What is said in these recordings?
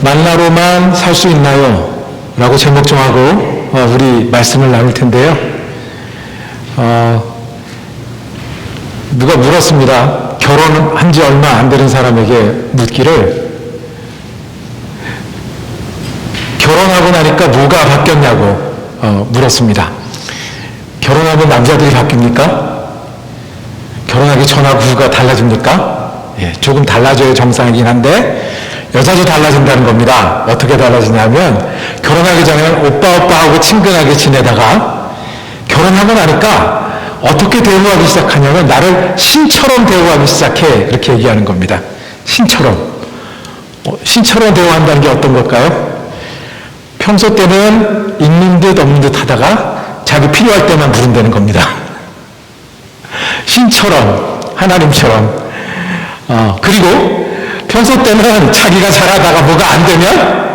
만나로만 살 수 있나요? 라고 제목 정하고 우리 말씀을 나눌 텐데요. 누가 물었습니다. 결혼한 지 얼마 안 되는 사람에게 묻기를, 결혼하고 나니까 뭐가 바뀌었냐고 물었습니다. 결혼하면 남자들이 바뀝니까? 결혼하기 전하고 후가 달라집니까? 예, 조금 달라져야 정상이긴 한데 여자도 달라진다는 겁니다. 어떻게 달라지냐면, 결혼하기 전에는 오빠하고 친근하게 지내다가 결혼하고 나니까 어떻게 대우하기 시작하냐면 나를 신처럼 대우하기 시작해, 그렇게 얘기하는 겁니다. 신처럼. 신처럼 대우한다는 게 어떤 걸까요? 평소 때는 있는 듯 없는 듯 하다가 자기 필요할 때만 부른다는 겁니다. 신처럼, 하나님처럼. 그리고 평소 때는 자기가 잘하다가 뭐가 안 되면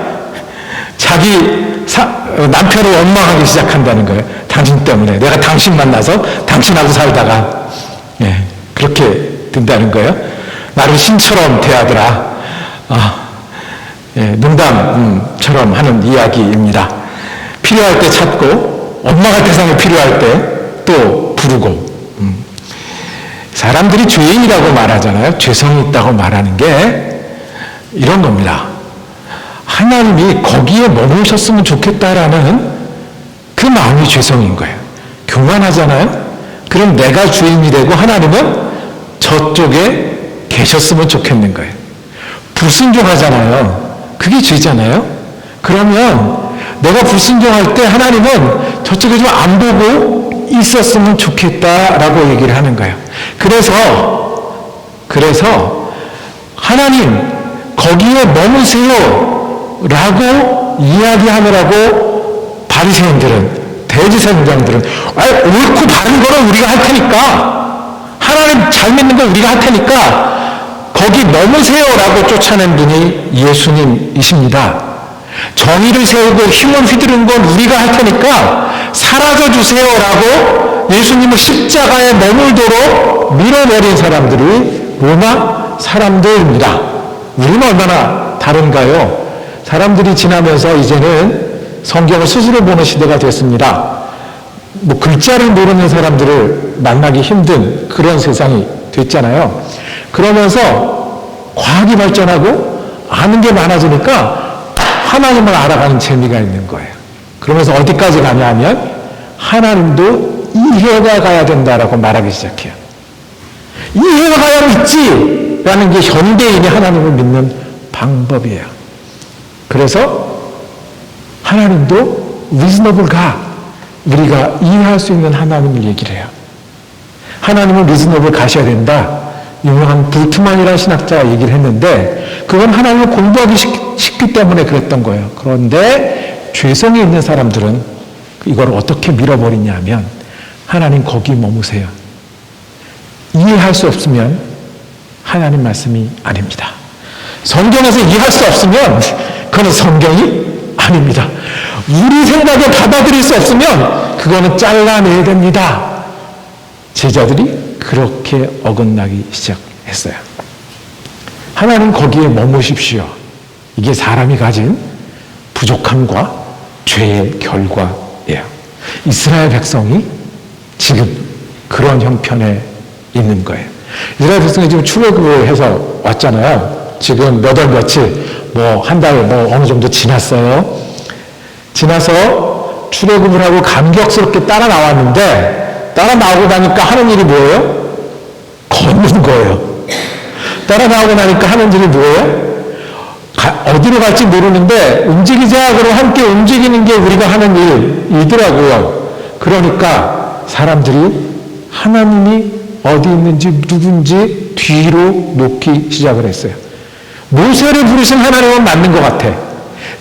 자기 남편을 원망하기 시작한다는 거예요. 당신 때문에. 내가 당신 만나서 당신하고 살다가 그렇게 된다는 거예요. 나를 신처럼 대하더라. 농담처럼 하는 이야기입니다. 필요할 때 찾고 원망할 대상이 필요할 때 또 부르고. 사람들이 죄인이라고 말하잖아요. 죄성이 있다고 말하는 게 이런 겁니다. 하나님이 거기에 머무셨으면 좋겠다라는 그 마음이 죄성인 거예요. 교만하잖아요. 그럼 내가 주인이 되고 하나님은 저쪽에 계셨으면 좋겠는 거예요. 불순종하잖아요. 그게 죄잖아요. 그러면 내가 불순종할 때 하나님은 저쪽에 좀 안 보고 있었으면 좋겠다라고 얘기를 하는 거예요. 그래서 하나님 거기에 머무세요 라고 이야기하느라고 바리새인들은, 대제사장들은 옳고 바른 거는 우리가 할 테니까, 하나님 잘 믿는 건 우리가 할 테니까 거기 머무세요 라고 쫓아낸 분이 예수님이십니다. 정의를 세우고 힘을 휘두른 건 우리가 할 테니까 사라져 주세요 라고 예수님을 십자가에 머물도록 밀어내린 사람들이 로마 사람들입니다. 우리는 얼마나 다른가요? 사람들이 지나면서 이제는 성경을 스스로 보는 시대가 됐습니다. 글자를 모르는 사람들을 만나기 힘든 그런 세상이 됐잖아요. 그러면서 과학이 발전하고 아는 게 많아지니까 하나님을 알아가는 재미가 있는 거예요. 그러면서 어디까지 가냐 하면 하나님도 이해가 가야 된다라고 말하기 시작해요. 이해가 가야 믿지 라는 게 현대인이 하나님을 믿는 방법이에요. 그래서 하나님도 reasonable God, 우리가 이해할 수 있는 하나님을 얘기를 해요. 하나님은 reasonable 가셔야 된다. 유명한 불트만이라는 신학자가 얘기를 했는데 그건 하나님을 공부하기 쉽기 때문에 그랬던 거예요. 그런데 죄성이 있는 사람들은 이걸 어떻게 밀어버리냐 하면 하나님 거기 머무세요. 이해할 수 없으면 하나님 말씀이 아닙니다. 성경에서 이해할 수 없으면 그건 성경이 아닙니다. 우리 생각에 받아들일 수 없으면 그거는 잘라내야 됩니다. 제자들이 그렇게 어긋나기 시작했어요. 하나님 거기에 머무십시오. 이게 사람이 가진 부족함과 죄의 결과예요. 이스라엘 백성이 지금 그런 형편에 있는 거예요. 이스라엘 백성이 지금 출애굽을 해서 왔잖아요. 지금 몇 월 며칠, 한 달 어느 정도 지났어요. 지나서 출애굽을 하고 감격스럽게 따라 나왔는데 따라 나오고 나니까 하는 일이 뭐예요? 걷는 거예요. 따라 나오고 나니까 하는 일이 뭐예요? 어디로 갈지 모르는데 움직이자 그러고 함께 움직이는 게 우리가 하는 일이더라고요. 그러니까 사람들이 하나님이 어디 있는지 누군지 뒤로 놓기 시작을 했어요. 모세를 부르신 하나님은 맞는 것 같아.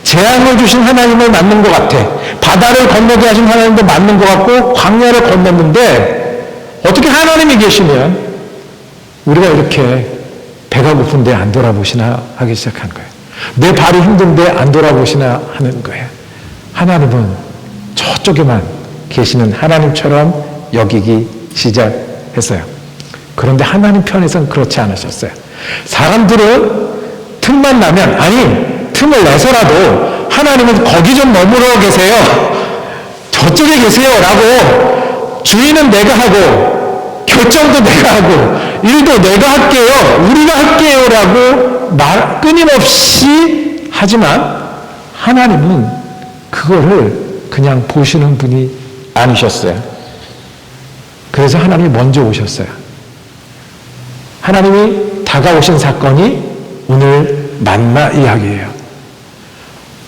재앙을 주신 하나님을 맞는 것 같아. 바다를 건너게 하신 하나님도 맞는 것 같고 광야를 건넜는데 어떻게 하나님이 계시면 우리가 이렇게 배가 고픈데 안 돌아보시나 하기 시작한 거예요. 내 발이 힘든데 안 돌아보시나 하는 거예요. 하나님은 저쪽에만 계시는 하나님처럼 여기기 시작했어요. 그런데 하나님 편에서는 그렇지 않으셨어요. 사람들은 틈만 나면, 틈을 내서라도 하나님은 거기 좀 머물러 계세요. 저쪽에 계세요. 라고 주인은 내가 하고 결정도 내가 하고 일도 내가 할게요. 우리가 할게요. 라고 끊임없이 하지만 하나님은 그거를 그냥 보시는 분이 아니셨어요. 그래서 하나님이 먼저 오셨어요. 하나님이 다가오신 사건이 오늘 만나 이야기예요.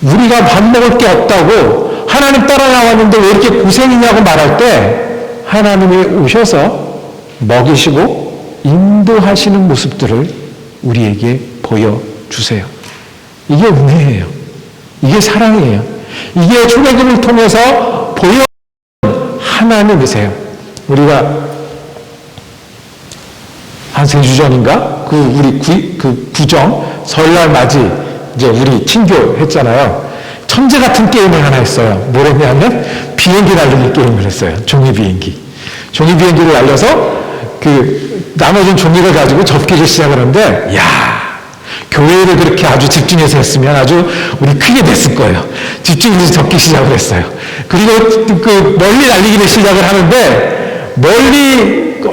우리가 밥 먹을 게 없다고 하나님 따라 나왔는데 왜 이렇게 고생이냐고 말할 때 하나님이 오셔서 먹이시고 인도하시는 모습들을 우리에게 보여주세요. 이게 은혜예요. 이게 사랑이에요. 이게 출애굽을 통해서 보여주는 하나님이세요. 우리가 한 3주 전인가? 우리 구정, 설날 맞이, 이제 우리 친교 했잖아요. 천재 같은 게임을 하나 했어요. 뭘 했냐면, 비행기 날리기 게임을 했어요. 종이 비행기. 종이 비행기를 날려서, 나머진 종이를 가지고 접기를 시작하는데, 교회를 그렇게 아주 집중해서 했으면 아주 우리 크게 됐을 거예요. 집중해서 접기 시작을 했어요. 그리고 멀리 날리기를 시작을 하는데,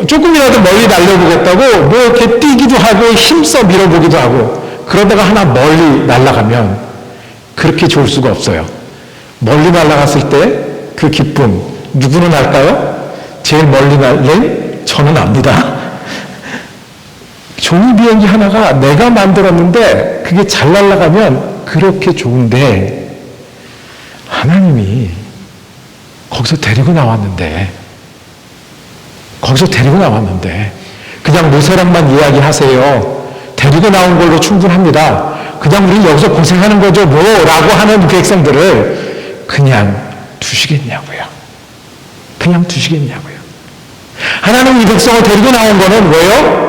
조금이라도 멀리 날려보겠다고 뭐 이렇게 뛰기도 하고 힘써 밀어보기도 하고 그러다가 하나 멀리 날아가면 그렇게 좋을 수가 없어요. 멀리 날아갔을 때 그 기쁨 누구는 알까요? 제일 멀리 날린 저는 압니다. 종이 비행기 하나가 내가 만들었는데 그게 잘 날아가면 그렇게 좋은데 하나님이 거기서 데리고 나왔는데 그냥 모세랑만 이야기하세요. 데리고 나온 걸로 충분합니다. 그냥 우리 여기서 고생하는 거죠 라고 하는 백성들을 그냥 두시겠냐고요. 하나님 이 백성을 데리고 나온 거는 왜요?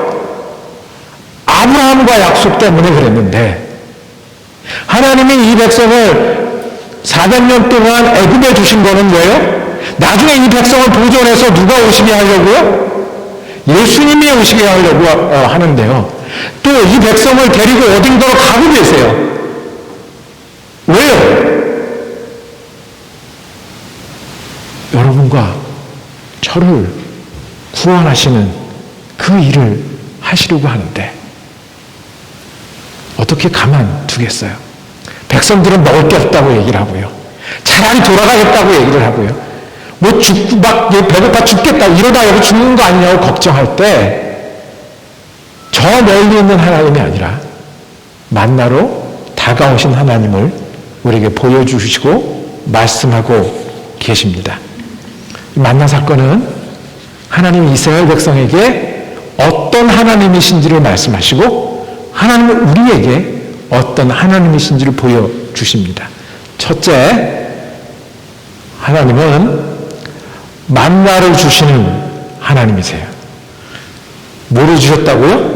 아브라함과 약속 때문에 그랬는데 하나님이 이 백성을 400년 동안 애굽에 두신 거는 왜요? 나중에 이 백성을 보존해서 누가 오시게 하려고요? 예수님이 오시게 하려고 하는데요. 또 이 백성을 데리고 어딘가로 가고 계세요. 왜요? 여러분과 저를 구원하시는 그 일을 하시려고 하는데 어떻게 가만두겠어요? 백성들은 먹을 게 없다고 얘기를 하고요. 차라리 돌아가겠다고 얘기를 하고요. 배고파 죽겠다, 이러다 여기 죽는 거 아니냐고 걱정할 때, 저 멀리 있는 하나님이 아니라, 만나러 다가오신 하나님을 우리에게 보여주시고, 말씀하고 계십니다. 만나 사건은 하나님이 이스라엘 백성에게 어떤 하나님이신지를 말씀하시고, 하나님은 우리에게 어떤 하나님이신지를 보여주십니다. 첫째, 하나님은 만나를 주시는 하나님이세요. 뭐를 주셨다고요?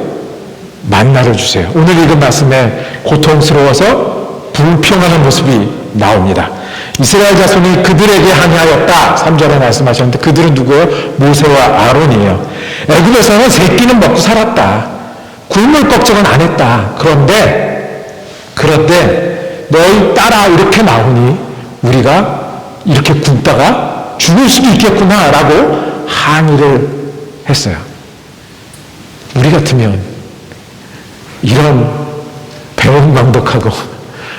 만나를 주세요. 오늘 읽은 말씀에 고통스러워서 불평하는 모습이 나옵니다. 이스라엘 자손이 그들에게 항의하였다. 3절에 말씀하셨는데 그들은 누구예요? 모세와 아론이에요. 애굽에서는 세 끼는 먹고 살았다. 굶을 걱정은 안 했다. 그런데 너희 따라 이렇게 나오니 우리가 이렇게 굶다가 죽을 수도 있겠구나 라고 항의를 했어요. 우리 같으면 이런 배은망덕하고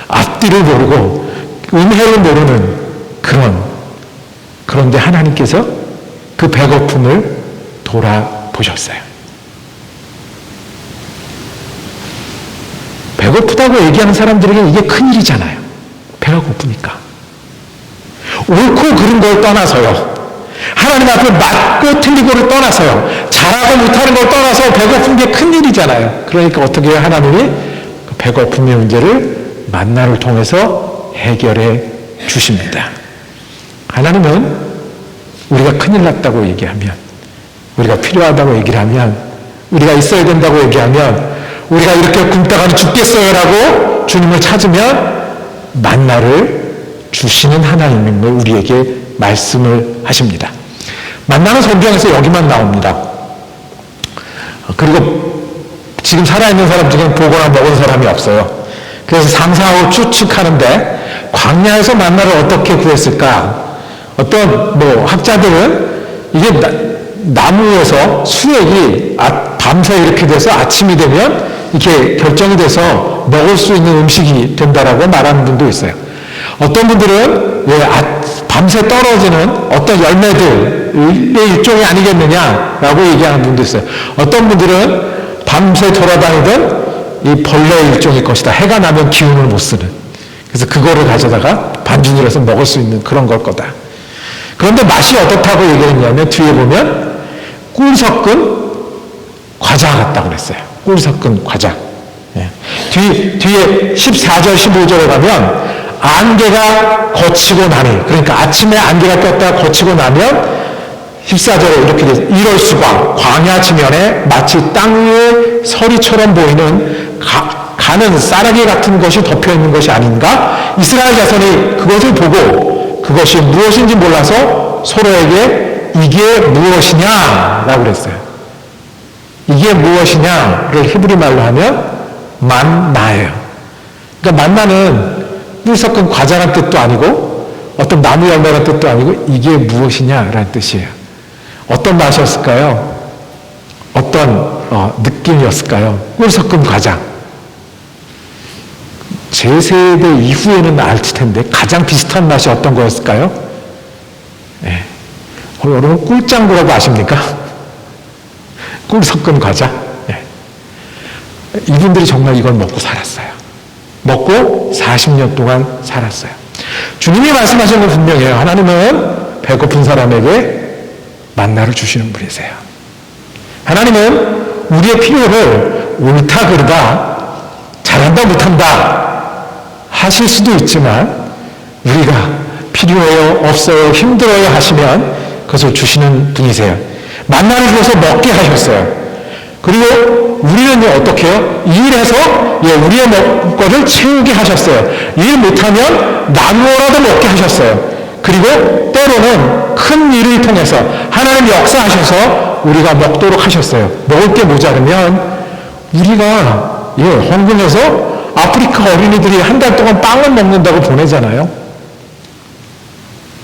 앞뒤를 모르고 은혜를 모르는 그런데 하나님께서 그 배고픔을 돌아보셨어요. 배고프다고 얘기하는 사람들에게 이게 큰일이잖아요. 배가 고프니까. 옳고 그른 걸 떠나서요. 하나님 앞에 맞고 틀리고를 떠나서요. 잘하고 못하는 걸 떠나서 배고픈 게 큰일이잖아요. 그러니까 어떻게 해요? 하나님이 배고픔의 문제를 만나를 통해서 해결해 주십니다. 하나님은 우리가 큰일 났다고 얘기하면, 우리가 필요하다고 얘기를 하면, 우리가 있어야 된다고 얘기하면, 우리가 이렇게 굶다가는 죽겠어요 라고 주님을 찾으면 만나를 주시는 하나님을 우리에게 말씀을 하십니다. 만나는 성경에서 여기만 나옵니다. 그리고 지금 살아있는 사람 중에 보거나 먹은 사람이 없어요. 그래서 상상하고 추측하는데 광야에서 만나를 어떻게 구했을까? 어떤 학자들은 이게 나무에서 수액이 밤새 이렇게 돼서 아침이 되면 이렇게 결정이 돼서 먹을 수 있는 음식이 된다라고 말하는 분도 있어요. 어떤 분들은 밤새 떨어지는 어떤 열매들의 일종이 아니겠느냐라고 얘기하는 분도 있어요. 어떤 분들은 밤새 돌아다니던 이 벌레의 일종일 것이다. 해가 나면 기운을 못 쓰는. 그래서 그거를 가져다가 반죽을 해서 먹을 수 있는 그런 걸 거다. 그런데 맛이 어떻다고 얘기했냐면 뒤에 보면 꿀 섞은 과자 같다고 그랬어요. 꿀 섞은 과자. 뒤에 14절, 15절에 가면 안개가 거치고 나니, 그러니까 아침에 안개가 꼈다 거치고 나면 14절에 이렇게 돼서 이럴 수가 광야 지면에 마치 땅 위에 서리처럼 보이는 가는 쌀아기 같은 것이 덮여있는 것이 아닌가? 이스라엘 자손이 그것을 보고 그것이 무엇인지 몰라서 서로에게 이게 무엇이냐라고 그랬어요. 이게 무엇이냐를 히브리 말로 하면 만나예요. 그러니까 만나는 꿀 섞은 과자란 뜻도 아니고 어떤 나무 열매란 뜻도 아니고 이게 무엇이냐라는 뜻이에요. 어떤 맛이었을까요? 어떤 느낌이었을까요? 꿀 섞은 과자. 제 세대 이후에는 알 텐데 가장 비슷한 맛이 어떤 거였을까요? 네. 여러분 꿀짱구라고 아십니까? 꿀 섞은 과자. 네. 이분들이 정말 이걸 먹고 살았어요. 먹고 40년 동안 살았어요. 주님이 말씀하신 건 분명해요. 하나님은 배고픈 사람에게 만나를 주시는 분이세요. 하나님은 우리의 필요를 옳다 그르다 잘한다 못한다 하실 수도 있지만 우리가 필요해요 없어요 힘들어요 하시면 그것을 주시는 분이세요. 만나를 주어서 먹게 하셨어요. 그리고 우리는 어떻게 해요? 일해서 우리의 먹거리를 채우게 하셨어요. 일 못하면 나누어라도 먹게 하셨어요. 그리고 때로는 큰 일을 통해서 하나님 역사하셔서 우리가 먹도록 하셨어요. 먹을 게 모자르면 우리가 헌금해서 아프리카 어린이들이 한 달 동안 빵을 먹는다고 보내잖아요.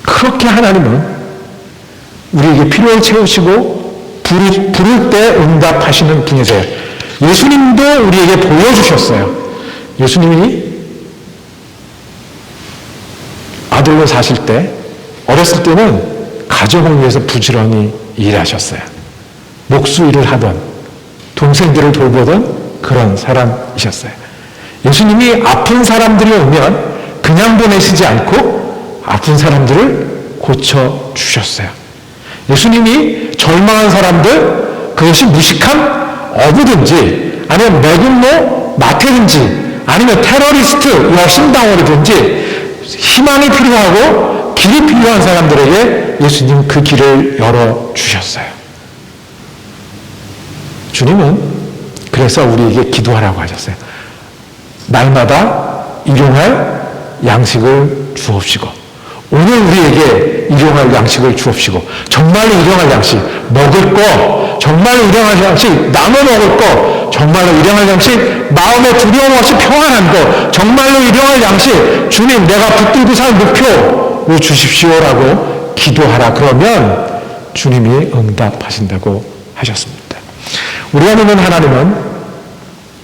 그렇게 하나님은 우리에게 필요를 채우시고 부를 때 응답하시는 분이세요. 예수님도 우리에게 보여주셨어요. 예수님이 아들로 사실 때 어렸을 때는 가족을 위해서 부지런히 일하셨어요. 목수 일을 하던 동생들을 돌보던 그런 사람이셨어요. 예수님이 아픈 사람들이 오면 그냥 보내시지 않고 아픈 사람들을 고쳐주셨어요. 예수님이 절망한 사람들, 그것이 무식한 어부든지 아니면 매국노 마태든지 아니면 테러리스트 여신당원이든지 희망이 필요하고 길이 필요한 사람들에게 예수님 그 길을 열어주셨어요. 주님은 그래서 우리에게 기도하라고 하셨어요. 날마다 일용할 양식을 주옵시고 오늘 우리에게 일용할 양식을 주옵시고 정말로 일용할 양식 먹을 거 정말로 일용할 양식 나눠 먹을 거 정말로 일용할 양식 마음에 두려움 없이 평안한 거 정말로 일용할 양식 주님 내가 붙들고 살 목표로 주십시오라고 기도하라. 그러면 주님이 응답하신다고 하셨습니다. 우리가 믿는 하나님은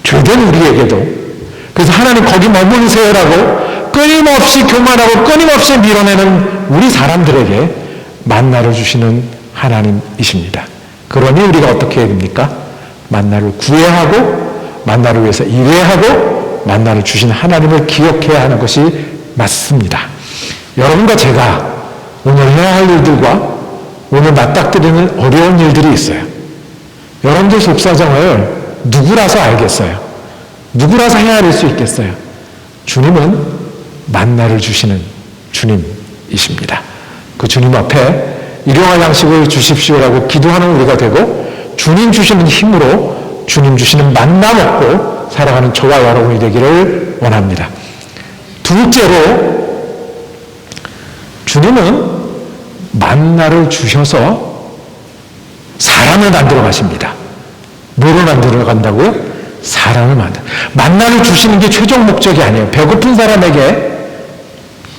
죄된 우리에게도 그래서 하나님 거기 머무르세요라고 끊임없이 교만하고 끊임없이 밀어내는 우리 사람들에게 만나를 주시는 하나님이십니다. 그러니 우리가 어떻게 해야 됩니까? 만나를 구해야 하고 만나를 위해서 일해야 하고 만나를 주신 하나님을 기억해야 하는 것이 맞습니다. 여러분과 제가 오늘 해야 할 일들과 오늘 맞닥뜨리는 어려운 일들이 있어요. 여러분들 속사정을 누구라서 알겠어요? 누구라서 헤아릴 수 있겠어요? 주님은 만나를 주시는 주님이십니다. 그 주님 앞에 일용할 양식을 주십시오라고 기도하는 우리가 되고 주님 주시는 힘으로 주님 주시는 만나 먹고 살아가는 저와 여러분이 되기를 원합니다. 둘째로 주님은 만나를 주셔서 사람을 만들어 가십니다. 뭐로 만들어 간다고요? 사람을 만나를 주시는 게 최종 목적이 아니에요. 배고픈 사람에게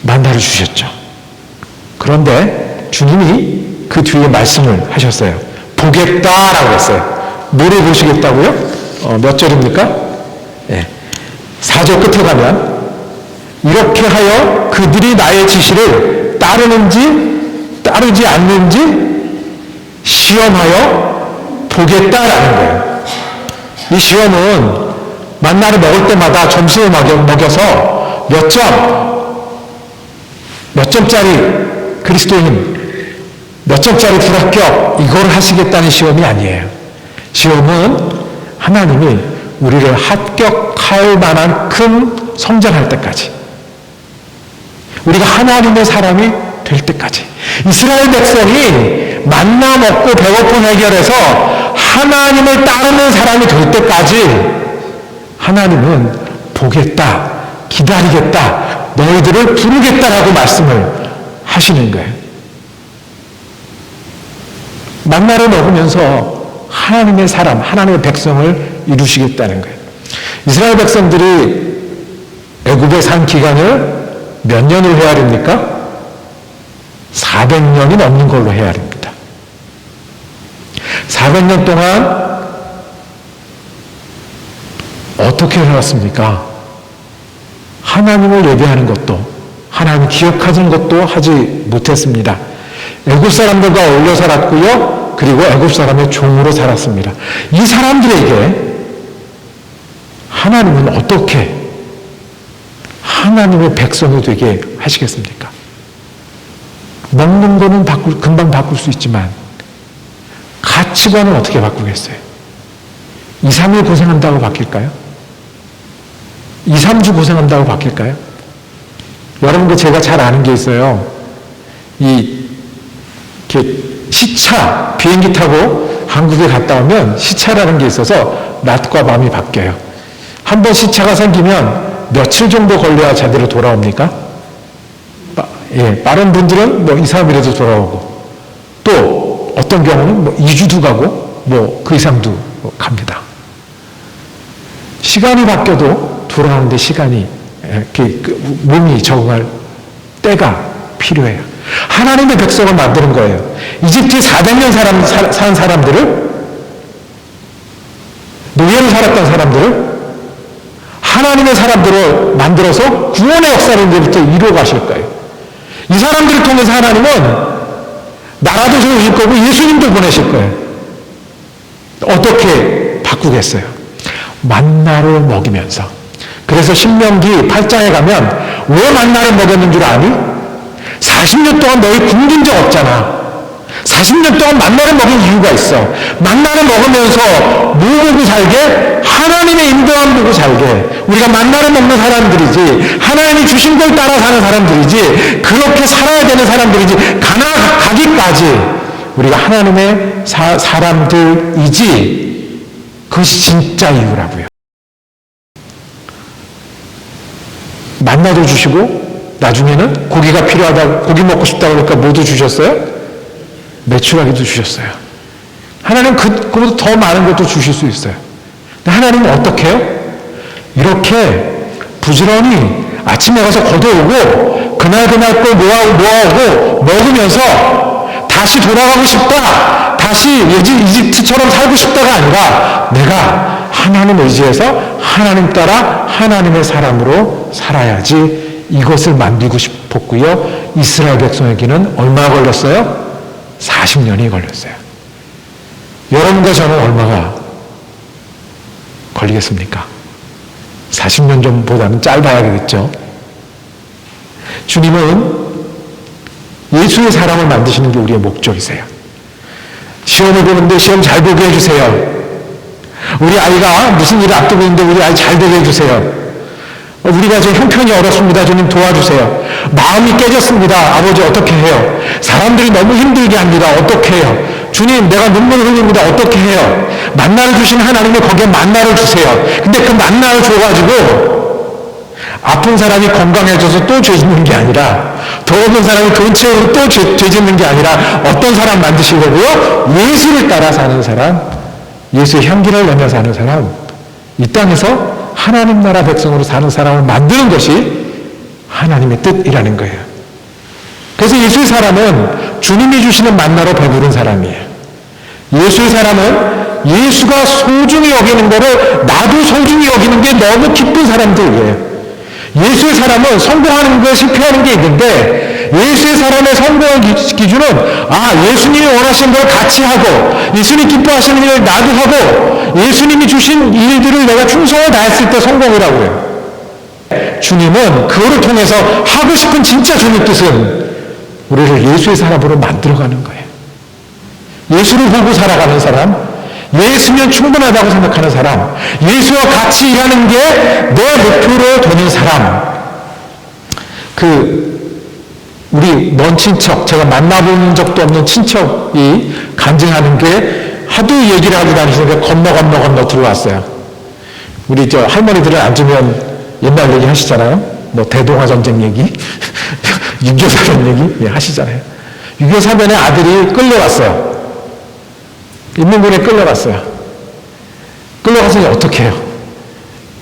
만나를 주셨죠. 그런데 주님이 그 뒤에 말씀을 하셨어요. 보겠다라고 했어요. 뭐를 보시겠다고요? 몇 절입니까? 네. 4절 끝에 가면 이렇게 하여 그들이 나의 지시를 따르는지 따르지 않는지 시험하여 보겠다라는 거예요. 이 시험은 만나를 먹을 때마다 점수를 먹여서 몇 점짜리 그리스도인, 몇 점짜리 불합격 이걸 하시겠다는 시험이 아니에요. 시험은 하나님이 우리를 합격할 만큼 성장할 때까지, 우리가 하나님의 사람이 될 때까지, 이스라엘 백성이 만나 먹고 배고픔 해결해서 하나님을 따르는 사람이 될 때까지 하나님은 보겠다, 기다리겠다, 너희들을 부르겠다라고 말씀을 하시는 거예요. 만나를 먹으면서 하나님의 사람, 하나님의 백성을 이루시겠다는 거예요. 이스라엘 백성들이 애굽에 산 기간을 몇 년을 헤아립니까? 400년이 넘는 걸로 헤아립니다. 400년 동안 어떻게 살았습니까? 하나님을 예배하는 것도, 하나님을 기억하는 것도 하지 못했습니다. 애굽 사람들과 어울려 살았고요. 그리고 애굽 사람의 종으로 살았습니다. 이 사람들에게 하나님은 어떻게 하나님의 백성이 되게 하시겠습니까? 먹는 거는 금방 바꿀 수 있지만 가치관은 어떻게 바꾸겠어요? 2, 3일 고생한다고 바뀔까요? 2, 3주 고생한다고 바뀔까요? 여러분들 제가 잘 아는 게 있어요. 이렇게 시차, 비행기 타고 한국에 갔다 오면 시차라는 게 있어서 낮과 밤이 바뀌어요. 한 번 시차가 생기면 며칠 정도 걸려야 제대로 돌아옵니까? 빠른 분들은 뭐 2, 3일에도 돌아오고, 또 어떤 경우는 뭐 2주도 가고 뭐 그 이상도 갑니다. 시간이 바뀌어도 돌아오는데 시간이, 몸이 적응할 때가 필요해요. 하나님의 백성을 만드는 거예요. 이집트에 400년 산 사람들을, 노예로 살았던 사람들을 하나님의 사람들을 만들어서 구원의 역사를 이제부터 이루어 가실 거예요. 이 사람들을 통해서 하나님은 나라도 세우실 거고 예수님도 보내실 거예요. 어떻게 바꾸겠어요? 만나를 먹이면서. 그래서 신명기 8장에 가면 왜 만나를 먹였는 줄 아니? 40년 동안 너희 굶긴 적 없잖아. 40년 동안 만나를 먹은 이유가 있어. 만나를 먹으면서 뭐 보고 살게? 하나님의 인도함 보고 살게. 우리가 만나를 먹는 사람들이지, 하나님이 주신 걸 따라 사는 사람들이지, 그렇게 살아야 되는 사람들이지, 가기까지 우리가 하나님의 사람들이지, 그것이 진짜 이유라고요. 만나도 주시고 나중에는 고기가 필요하다고, 고기 먹고 싶다고 그러니까 뭐도 주셨어요? 매출하기도 주셨어요. 하나님 그보다 더 많은 것도 주실 수 있어요. 근데 하나님은 어떻게 해요? 이렇게 부지런히 아침에 가서 걷어오고 그날 걸 모아오고 먹으면서 다시 돌아가고 싶다, 다시 이집트처럼 살고 싶다가 아니라 내가 하나님 의지해서 하나님 따라 하나님의 사람으로 살아야지, 이것을 만들고 싶었고요. 이스라엘 백성에게는 얼마나 걸렸어요? 40년이 걸렸어요. 여러분과 저는 얼마가 걸리겠습니까? 40년 전보다는 짧아야겠죠. 주님은 예수의 사람을 만드시는 게 우리의 목적이세요. 시험을 보는데 시험 잘 보게 해주세요. 우리 아이가 무슨 일을 앞두고 있는데 우리 아이 잘 되게 해주세요. 우리가 지금 형편이 어렵습니다. 주님 도와주세요. 마음이 깨졌습니다. 아버지 어떻게 해요? 사람들이 너무 힘들게 합니다. 어떻게 해요? 주님 내가 눈물을 흘립니다. 어떻게 해요? 만나를 주신 하나님이 거기에 만나를 주세요. 근데 그 만나를 줘가지고 아픈 사람이 건강해져서 또 죄 짓는 게 아니라, 더 없는 사람이 돈 채우고 또 죄 짓는 게 아니라 어떤 사람 만드시려고요? 예수를 따라 사는 사람, 예수의 향기를 내며 사는 사람, 이 땅에서 하나님 나라 백성으로 사는 사람을 만드는 것이 하나님의 뜻이라는 거예요. 그래서 예수의 사람은 주님이 주시는 만나로 배부른 사람이에요. 예수의 사람은 예수가 소중히 여기는 거를 나도 소중히 여기는 게 너무 기쁜 사람들이에요. 예수의 사람은 성공하는 거 실패하는 게 있는데 예수의 사람의 성공의 기준은 예수님이 원하시는 걸 같이 하고 예수님이 기뻐하시는 일을 나도 하고 예수님이 주신 일들을 내가 충성을 다했을 때 성공이라고 해요. 주님은 그거를 통해서 하고 싶은 진짜 주님 뜻은 우리를 예수의 사람으로 만들어가는 거예요. 예수를 보고 살아가는 사람, 예수면 충분하다고 생각하는 사람, 예수와 같이 일하는 게 내 목표로 되는 사람. 우리 먼 친척, 제가 만나본 적도 없는 친척이 간증하는 게 하도 얘기를 하고 다니시는데 건너 들어왔어요. 우리 할머니들은 앉으면 옛날 얘기 하시잖아요. 뭐 대동아 전쟁 얘기, 6.25 사변 얘기 하시잖아요. 6.25 사변에 아들이 끌려갔어요. 인민군에 끌려갔어요. 끌려가서 어떻게 해요?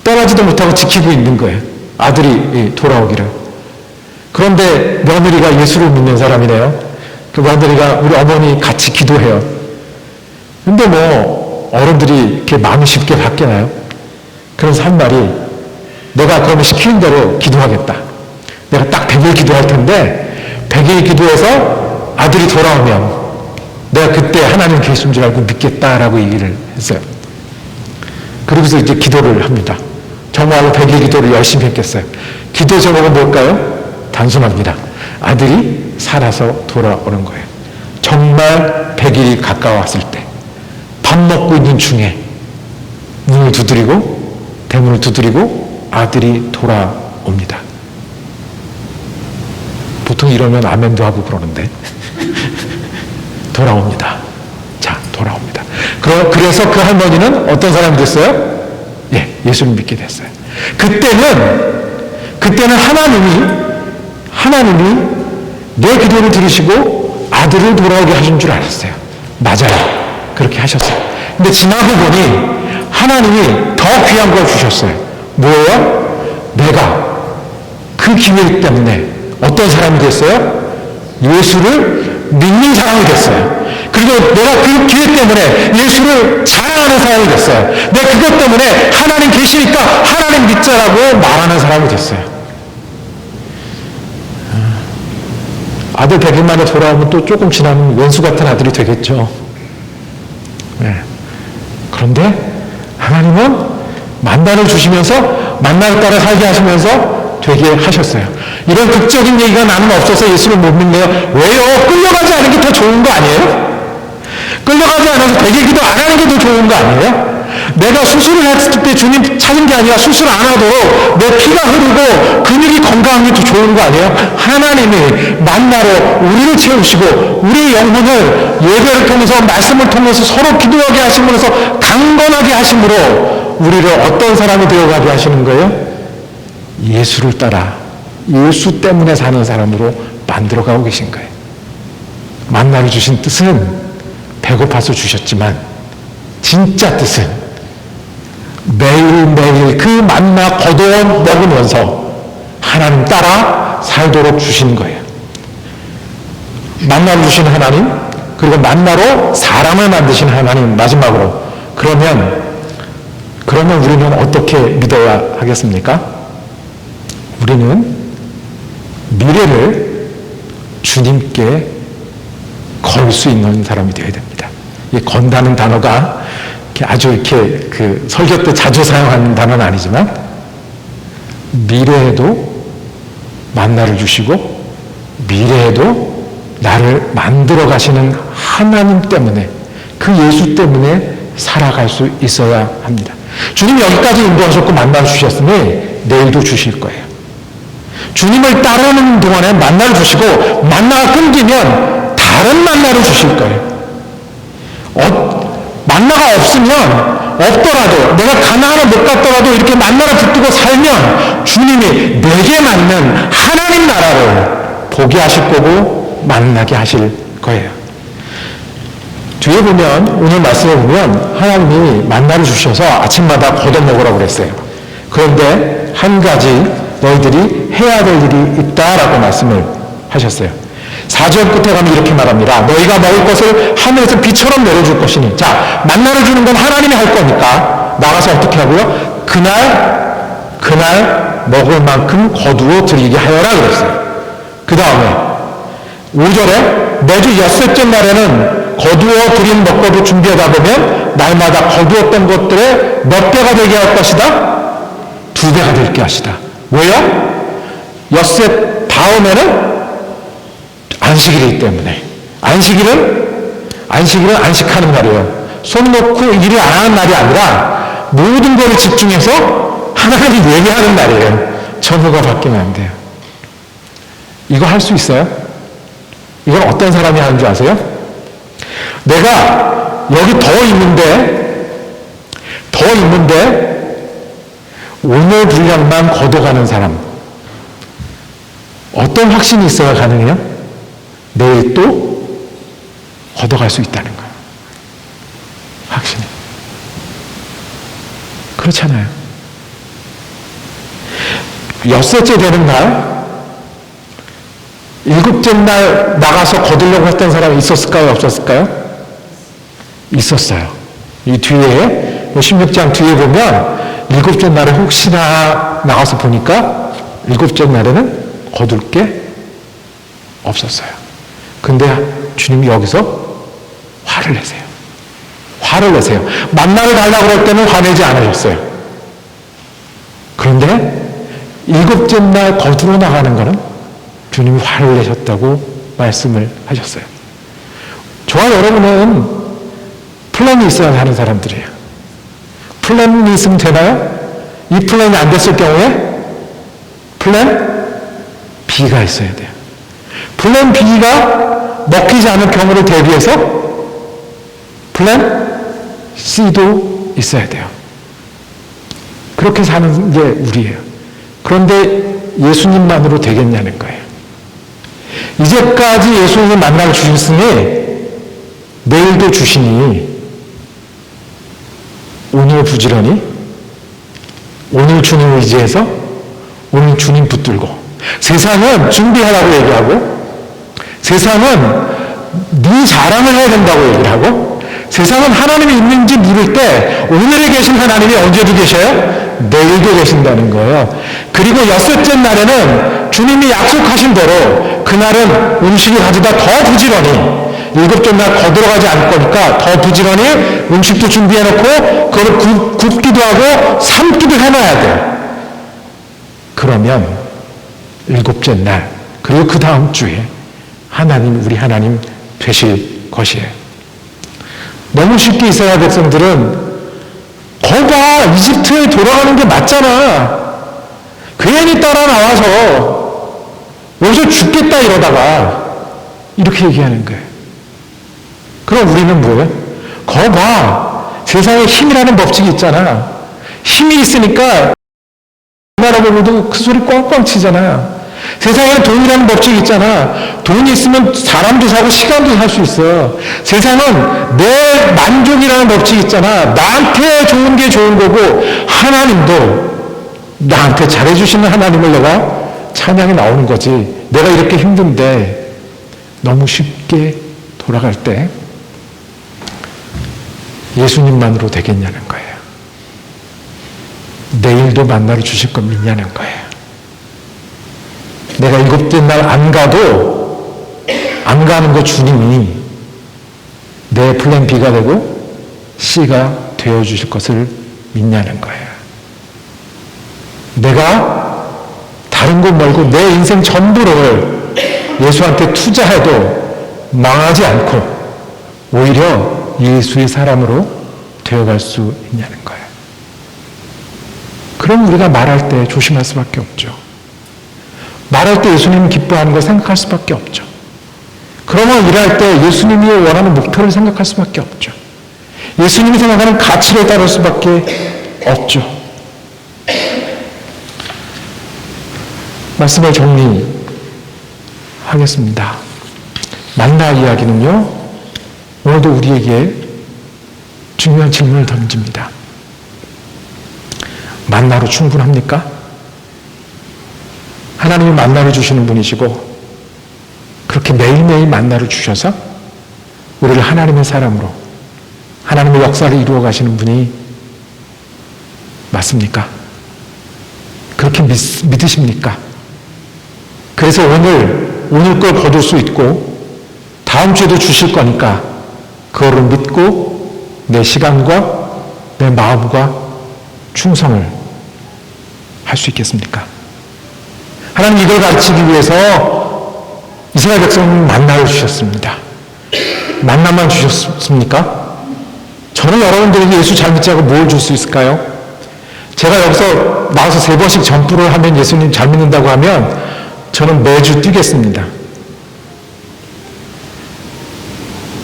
떠나지도 못하고 지키고 있는 거예요. 아들이 돌아오기를. 그런데 며느리가 예수를 믿는 사람이네요. 그 며느리가 우리 어머니 같이 기도해요. 근데 뭐 어른들이 이렇게 마음이 쉽게 바뀌나요? 그래서 한 말이 내가 그러면 시키는 대로 기도하겠다. 내가 딱 100일 기도할 텐데 100일 기도해서 아들이 돌아오면 내가 그때 하나님 계신 줄 알고 믿겠다라고 얘기를 했어요. 그러고서 이제 기도를 합니다. 정말로 100일 기도를 열심히 했겠어요. 기도 제목은 뭘까요? 단순합니다. 아들이 살아서 돌아오는 거예요. 정말 100일이 가까웠을 때 밥 먹고 있는 중에 문을 두드리고 대문을 두드리고 아들이 돌아옵니다. 보통 이러면 아멘도 하고 그러는데 돌아옵니다. 자, 돌아옵니다. 그래서 그 할머니는 어떤 사람이 됐어요? 예수를 믿게 됐어요. 그때는 하나님이 내 기도를 들으시고 아들을 돌아오게 하신 줄 알았어요. 맞아요. 그렇게 하셨어요. 근데 지나고 보니 하나님이 더 귀한 걸 주셨어요. 뭐예요? 내가 그 기회 때문에 어떤 사람이 됐어요? 예수를 믿는 사람이 됐어요. 그리고 내가 그 기회 때문에 예수를 자랑하는 사람이 됐어요. 내가 그것 때문에 하나님 계시니까 하나님 믿자라고 말하는 사람이 됐어요. 아들 100일 만에 돌아오면 또 조금 지나면 원수 같은 아들이 되겠죠. 그런데 하나님은 만나를 주시면서 만나를 따라 살게 하시면서 되게 하셨어요. 이런 극적인 얘기가 나는 없어서 예수를 못 믿네요. 왜요? 끌려가지 않은 게 더 좋은 거 아니에요? 끌려가지 않아서 100일 기도 안 하는 게 더 좋은 거 아니에요? 내가 수술을 했을 때 주님 찾은 게 아니라 수술 안 하도록 내 피가 흐르고 근육이 건강한 게 더 좋은 거 아니에요? 하나님이 만나로 우리를 채우시고 우리의 영혼을 예배를 통해서 말씀을 통해서 서로 기도하게 하심으로써 강건하게 하심으로 우리를 어떤 사람이 되어가게 하시는 거예요? 예수를 따라 예수 때문에 사는 사람으로 만들어가고 계신 거예요. 만나를 주신 뜻은 배고파서 주셨지만 진짜 뜻은 매일매일 그 만나 거둬 먹으면서 하나님 따라 살도록 주신 거예요. 만나를 주신 하나님, 그리고 만나로 사람을 만드신 하나님, 마지막으로. 그러면 우리는 어떻게 믿어야 하겠습니까? 우리는 미래를 주님께 걸 수 있는 사람이 되어야 됩니다. 이 건다는 단어가 아주 이렇게 설교 때 자주 사용하는 단어는 아니지만 미래에도 만나를 주시고 미래에도 나를 만들어 가시는 하나님 때문에 그 예수 때문에 살아갈 수 있어야 합니다. 주님이 여기까지 인도하셨고 만나를 주셨으니 내일도 주실 거예요. 주님을 따르는 동안에 만나를 주시고 만나가 끊기면 다른 만나를 주실 거예요. 만나가 없으면 없더라도 내가 가나안을 못 갔더라도 이렇게 만나를 붙들고 살면 주님이 내게 맞는 하나님 나라를 보게 하실 거고 만나게 하실 거예요. 뒤에 보면, 오늘 말씀에 보면 하나님이 만나를 주셔서 아침마다 걷어 먹으라고 그랬어요. 그런데 한 가지 너희들이 해야 될 일이 있다라고 말씀을 하셨어요. 4절 끝에 가면 이렇게 말합니다. 너희가 먹을 것을 하늘에서 비처럼 내려줄 것이니. 자, 만나를 주는 건 하나님이 할 거니까 나가서 어떻게 하고요? 그날 먹을 만큼 거두어 드리게 하여라 그랬어요. 그 다음에 5절에 매주 엿새째 날에는 거두어 드린 먹거리 준비하다 보면 날마다 거두었던 것들의 몇 배가 되게 할 것이다? 2배가 되게 하시다. 왜요? 엿새 다음에는 안식일이기 때문에. 안식일은 안식하는 날이에요. 손 놓고 일을 안 하는 날이 아니라 모든 것을 집중해서 하나님 예배하는 날이에요. 전후가 바뀌면 안 돼요. 이거 할 수 있어요? 이건 어떤 사람이 하는 줄 아세요? 내가 여기 더 있는데 오늘 분량만 걷어가는 사람. 어떤 확신이 있어야 가능해요? 내일 또 걷어갈 수 있다는 거예요. 확신이. 그렇잖아요. 엿새째 되는 날, 7째 날 나가서 거두려고 했던 사람이 있었을까요? 없었을까요? 있었어요. 이 뒤에, 16장 뒤에 보면 7째 날에 혹시나 나가서 보니까 7째 날에는 거둘 게 없었어요. 근데 주님이 여기서 화를 내세요. 만나를 달라고 할 때는 화내지 않으셨어요. 그런데 7째 날 거두러 나가는 거는 주님이 화를 내셨다고 말씀을 하셨어요. 저와 여러분은 플랜이 있어야 하는 사람들이에요. 플랜이 있으면 되나요? 이 플랜이 안 됐을 경우에 플랜 B가 있어야 돼요. 플랜 B가 먹히지 않을 경우를 대비해서 플랜 C도 있어야 돼요. 그렇게 사는 게 우리예요. 그런데 예수님만으로 되겠냐는 거예요. 이제까지 예수님을 만나러 주셨으니 내일도 주시니 오늘 부지런히 오늘 주님 의지해서 오늘 주님 붙들고 세상은 준비하라고 얘기하고 세상은 네 자랑을 해야 된다고 얘기를 하고 세상은 하나님이 있는지 물을 때 오늘에 계신 하나님이 언제도 계셔요? 내일도 계신다는 거예요. 그리고 6째 날에는 주님이 약속하신 대로 그날은 음식을 가져다 더 부지런히 7째 날 거들어가지 않을 거니까 더 부지런히 음식도 준비해놓고 그걸 굽기도 하고 삶기도 해놔야 돼요. 그러면 7째 날 그리고 그 다음 주에 우리 하나님 되실 것이에요. 너무 쉽게 이스라엘 백성들은 거봐 이집트에 돌아가는 게 맞잖아. 괜히 따라 나와서 여기서 죽겠다 이러다가 이렇게 얘기하는 거예요. 그럼 우리는 뭐예요? 거봐 세상에 힘이라는 법칙이 있잖아. 힘이 있으니까 나라 보고도 그 소리 꽝꽝 치잖아. 세상에는 돈이라는 법칙이 있잖아. 돈이 있으면 사람도 사고 시간도 살 수 있어. 세상은 내 만족이라는 법칙이 있잖아. 나한테 좋은 게 좋은 거고 하나님도 나한테 잘해주시는 하나님을 내가 찬양이 나오는 거지. 내가 이렇게 힘든데 너무 쉽게 돌아갈 때 예수님만으로 되겠냐는 거예요. 내일도 만나러 주실 거 믿냐는 거예요. 내가 7째 날 안 가는 거 주님이 내 플랜 B가 되고 C가 되어주실 것을 믿냐는 거예요. 내가 다른 곳 말고 내 인생 전부를 예수한테 투자해도 망하지 않고 오히려 예수의 사람으로 되어갈 수 있냐는 거예요. 그럼 우리가 말할 때 조심할 수밖에 없죠. 말할 때 예수님 기뻐하는 걸 생각할 수밖에 없죠. 그러면 일할 때 예수님이 원하는 목표를 생각할 수밖에 없죠. 예수님이 생각하는 가치를 따를 수밖에 없죠. 말씀을 정리하겠습니다. 만나 이야기는요, 오늘도 우리에게 중요한 질문을 던집니다. 만나로 충분합니까? 하나님이 만나를 주시는 분이시고 그렇게 매일매일 만나를 주셔서 우리를 하나님의 사람으로 하나님의 역사를 이루어 가시는 분이 맞습니까? 그렇게 믿으십니까? 그래서 오늘 걸 거둘 수 있고 다음 주에도 주실 거니까 그거를 믿고 내 시간과 내 마음과 충성을 할 수 있겠습니까? 하나님 이걸 가르치기 위해서 이스라엘 백성은 만나를 주셨습니다. 만나만 주셨습니까? 저는 여러분들에게 예수 잘 믿자고 뭘 줄 수 있을까요? 제가 여기서 나와서 3번씩 점프를 하면 예수님 잘 믿는다고 하면 저는 매주 뛰겠습니다.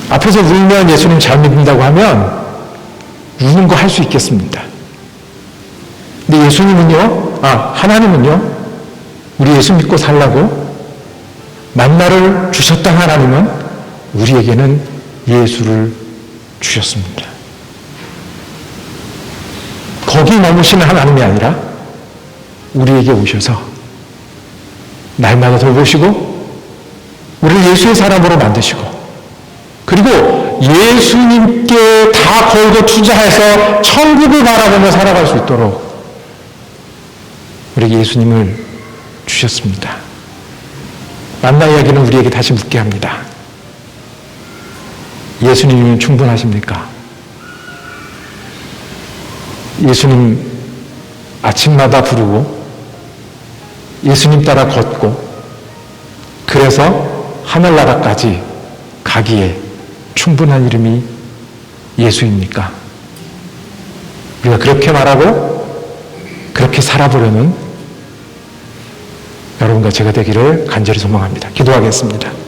앞에서 울면 예수님 잘 믿는다고 하면 우는 거 할 수 있겠습니다. 근데 예수님은요, 하나님은요, 우리 예수 믿고 살라고 만나를 주셨던 하나님은 우리에게는 예수를 주셨습니다. 거기 머무시는 하나님이 아니라 우리에게 오셔서 날마다 돌보시고 우리를 예수의 사람으로 만드시고 그리고 예수님께 다 걸고 투자해서 천국을 바라보며 살아갈 수 있도록 우리에게 예수님을 주셨습니다. 만나 이야기는 우리에게 다시 묻게 합니다. 예수님이면 충분하십니까? 예수님 아침마다 부르고 예수님 따라 걷고 그래서 하늘나라까지 가기에 충분한 이름이 예수입니까? 우리가 그렇게 말하고 그렇게 살아보려는 여러분과 제가 되기를 간절히 소망합니다. 기도하겠습니다.